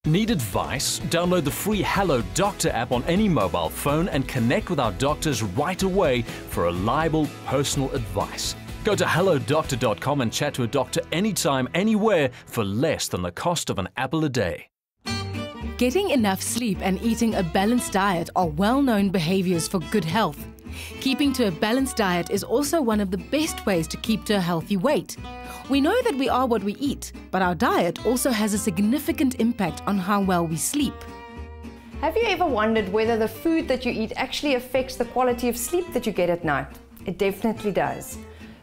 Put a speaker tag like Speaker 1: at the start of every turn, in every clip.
Speaker 1: Need advice? Download the free Hello Doctor app on any mobile phone and connect with our doctors right away for reliable personal advice. Go to hellodoctor.com and chat to a doctor anytime, anywhere for less than the cost of an apple a day.
Speaker 2: Getting enough sleep and eating a balanced diet are well-known behaviors for good health. Keeping to a balanced diet is also one of the best ways to keep to a healthy weight. We know that we are what we eat, but our diet also has a significant impact on how well we sleep.
Speaker 3: Have you ever wondered whether the food that you eat actually affects the quality of sleep that you get at night? It definitely does.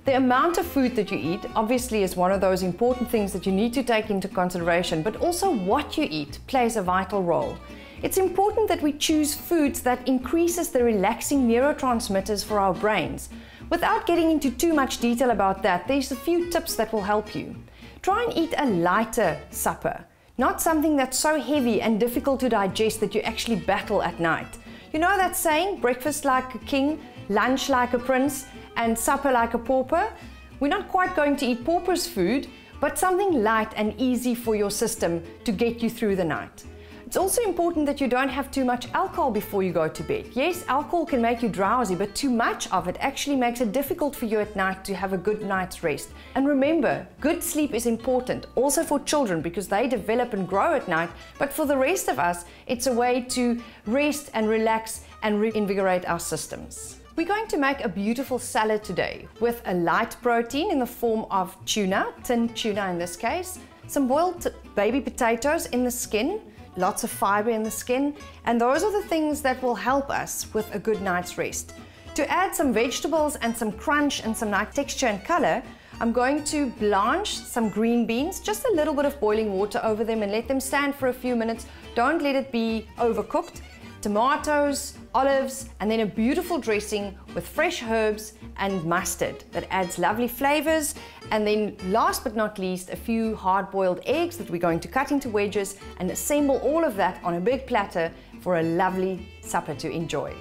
Speaker 3: The amount of food that you eat obviously is one of those important things that you need to take into consideration, but also what you eat plays a vital role. It's important that we choose foods that increases the relaxing neurotransmitters for our brains. Without getting into too much detail about that, there's a few tips that will help you. Try and eat a lighter supper, not something that's so heavy and difficult to digest that you actually battle at night. You know that saying, breakfast like a king, lunch like a prince, and supper like a pauper? We're not quite going to eat pauper's food, but something light and easy for your system to get you through the night. It's also important that you don't have too much alcohol before you go to bed. Yes, alcohol can make you drowsy, but too much of it actually makes it difficult for you at night to have a good night's rest. And remember, good sleep is important, also for children, because they develop and grow at night, but for the rest of us, it's a way to rest and relax and reinvigorate our systems. We're going to make a beautiful salad today with a light protein in the form of tuna, tinned tuna in this case, some boiled baby potatoes in the skin, lots of fiber in the skin, and those are the things that will help us with a good night's rest. To add some vegetables and some crunch and some nice texture and color, I'm going to blanch some green beans, just a little bit of boiling water over them and let them stand for a few minutes. Don't let it be overcooked. Tomatoes, olives, and then a beautiful dressing with fresh herbs and mustard that adds lovely flavors. And then last but not least, a few hard-boiled eggs that we're going to cut into wedges and assemble all of that on a big platter for a lovely supper to enjoy.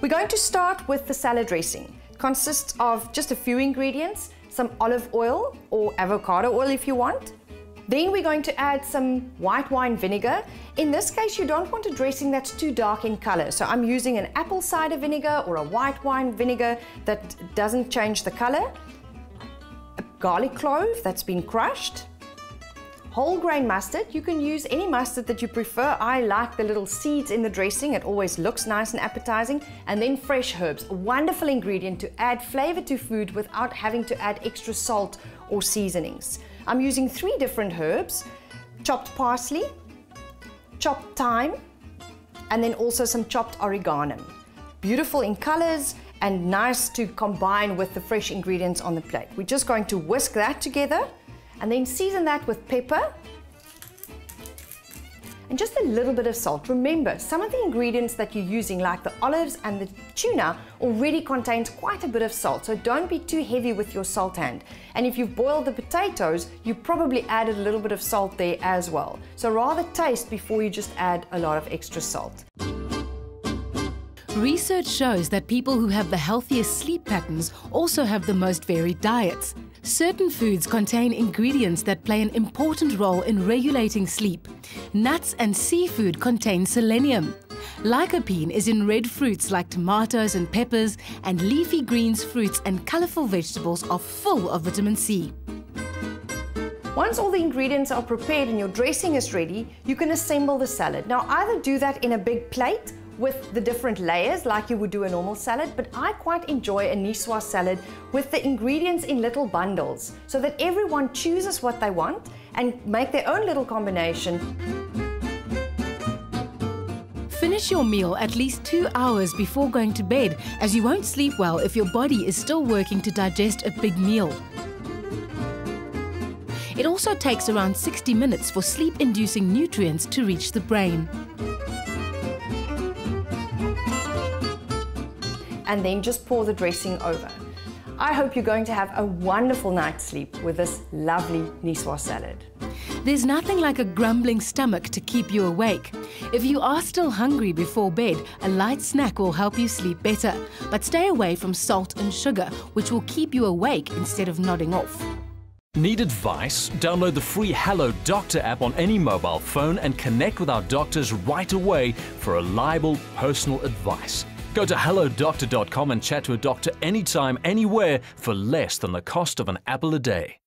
Speaker 3: We're going to start with the salad dressing. It consists of just a few ingredients, some olive oil or avocado oil if you want. Then we're going to add some white wine vinegar. In this case, you don't want a dressing that's too dark in color. So I'm using an apple cider vinegar or a white wine vinegar that doesn't change the color. A garlic clove that's been crushed. Whole grain mustard. You can use any mustard that you prefer. I like the little seeds in the dressing. It always looks nice and appetizing. And then fresh herbs, a wonderful ingredient to add flavor to food without having to add extra salt or seasonings. I'm using 3 different herbs, chopped parsley, chopped thyme, and then also some chopped oregano. Beautiful in colors and nice to combine with the fresh ingredients on the plate. We're just going to whisk that together and then season that with pepper and just a little bit of salt. Remember, some of the ingredients that you're using, like the olives and the tuna, already contains quite a bit of salt, so don't be too heavy with your salt hand. And if you've boiled the potatoes, you probably added a little bit of salt there as well. So rather taste before you just add a lot of extra salt.
Speaker 2: Research shows that people who have the healthiest sleep patterns also have the most varied diets. Certain foods contain ingredients that play an important role in regulating sleep. Nuts and seafood contain selenium. Lycopene is in red fruits like tomatoes and peppers, and leafy greens, fruits and colorful vegetables are full of vitamin C.
Speaker 3: Once all the ingredients are prepared and your dressing is ready, you can assemble the salad. Now either do that in a big plate with the different layers like you would do a normal salad, but I quite enjoy a Nicoise salad with the ingredients in little bundles so that everyone chooses what they want and make their own little combination.
Speaker 2: Finish your meal at least 2 hours before going to bed, as you won't sleep well if your body is still working to digest a big meal. It also takes around 60 minutes for sleep-inducing nutrients to reach the brain.
Speaker 3: And then just pour the dressing over. I hope you're going to have a wonderful night's sleep with this lovely Nicoise salad.
Speaker 2: There's nothing like a grumbling stomach to keep you awake. If you are still hungry before bed, a light snack will help you sleep better. But stay away from salt and sugar, which will keep you awake instead of nodding off.
Speaker 1: Need advice? Download the free Hello Doctor app on any mobile phone and connect with our doctors right away for reliable personal advice. Go to hellodoctor.com and chat to a doctor anytime, anywhere for less than the cost of an apple a day.